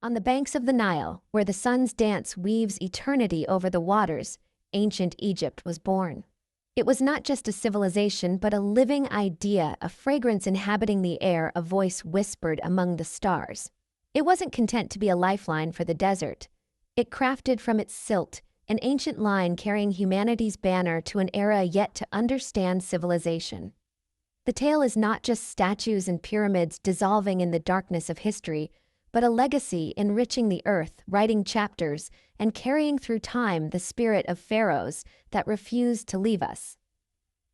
On the banks of the Nile, where the sun's dance weaves eternity over the waters, ancient Egypt was born. It was not just a civilization, but a living idea, a fragrance inhabiting the air, a voice whispered among the stars. It wasn't content to be a lifeline for the desert. It crafted from its silt an ancient line carrying humanity's banner to an era yet to understand civilization. The tale is not just statues and pyramids dissolving in the darkness of history, but a legacy enriching the earth, writing chapters, and carrying through time the spirit of pharaohs that refused to leave us.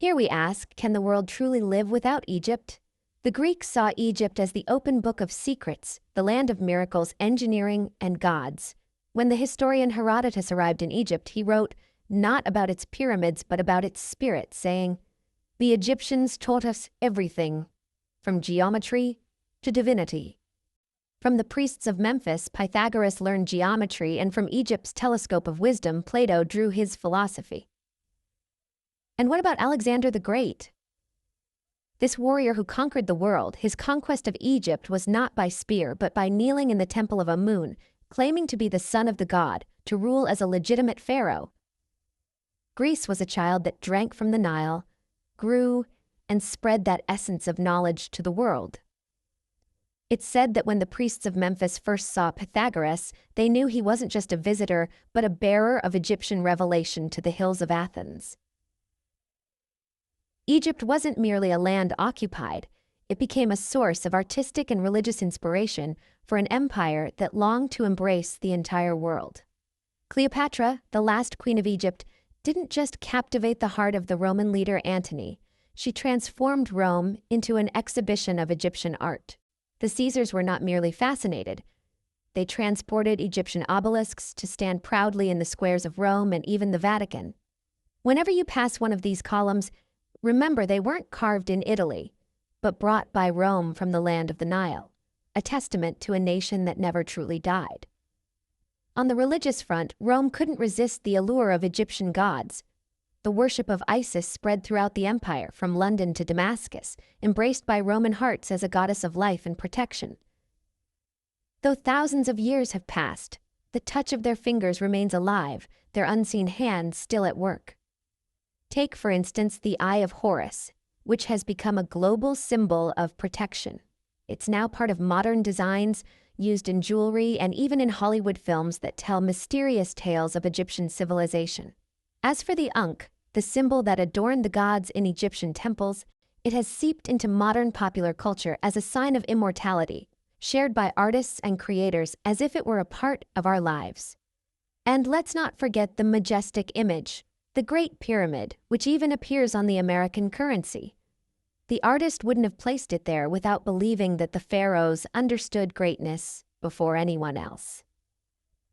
Here we ask, can the world truly live without Egypt? The Greeks saw Egypt as the open book of secrets, the land of miracles, engineering, and gods. When the historian Herodotus arrived in Egypt, he wrote not about its pyramids but about its spirit, saying, "The Egyptians taught us everything, from geometry to divinity." From the priests of Memphis, Pythagoras learned geometry, and from Egypt's telescope of wisdom, Plato drew his philosophy. And what about Alexander the Great? This warrior who conquered the world, his conquest of Egypt was not by spear, but by kneeling in the Temple of Amun, claiming to be the son of the god, to rule as a legitimate pharaoh. Greece was a child that drank from the Nile, grew, and spread that essence of knowledge to the world. It's said that when the priests of Memphis first saw Pythagoras, they knew he wasn't just a visitor, but a bearer of Egyptian revelation to the hills of Athens. Egypt wasn't merely a land occupied, it became a source of artistic and religious inspiration for an empire that longed to embrace the entire world. Cleopatra, the last queen of Egypt, didn't just captivate the heart of the Roman leader Antony, she transformed Rome into an exhibition of Egyptian art. The Caesars were not merely fascinated. They transported Egyptian obelisks to stand proudly in the squares of Rome and even the Vatican. Whenever you pass one of these columns, remember they weren't carved in Italy, but brought by Rome from the land of the Nile, a testament to a nation that never truly died. On the religious front, Rome couldn't resist the allure of Egyptian gods. The worship of Isis spread throughout the empire, from London to Damascus, embraced by Roman hearts as a goddess of life and protection. Though thousands of years have passed, the touch of their fingers remains alive, their unseen hands still at work. Take, for instance, the Eye of Horus, which has become a global symbol of protection. It's now part of modern designs, used in jewelry and even in Hollywood films that tell mysterious tales of Egyptian civilization. As for the Ankh, the symbol that adorned the gods in Egyptian temples, it has seeped into modern popular culture as a sign of immortality, shared by artists and creators as if it were a part of our lives. And let's not forget the majestic image, the Great Pyramid, which even appears on the American currency. The artist wouldn't have placed it there without believing that the pharaohs understood greatness before anyone else.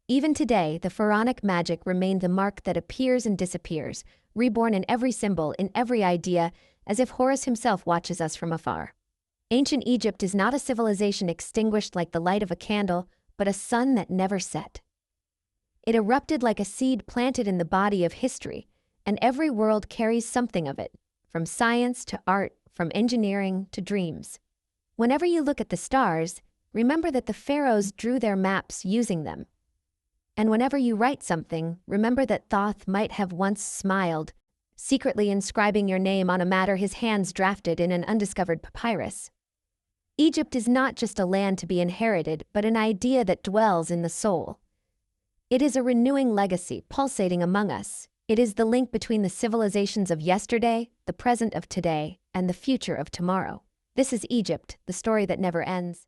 Even today, the pharaonic magic remained the mark that appears and disappears, reborn in every symbol, in every idea, as if Horus himself watches us from afar. Ancient Egypt is not a civilization extinguished like the light of a candle, but a sun that never set. It erupted like a seed planted in the body of history, and every world carries something of it, from science to art, from engineering to dreams. Whenever you look at the stars, remember that the pharaohs drew their maps using them. And whenever you write something, remember that Thoth might have once smiled, secretly inscribing your name on a matter his hands drafted in an undiscovered papyrus. Egypt is not just a land to be inherited, but an idea that dwells in the soul. It is a renewing legacy pulsating among us. It is the link between the civilizations of yesterday, the present of today, and the future of tomorrow. This is Egypt, the story that never ends.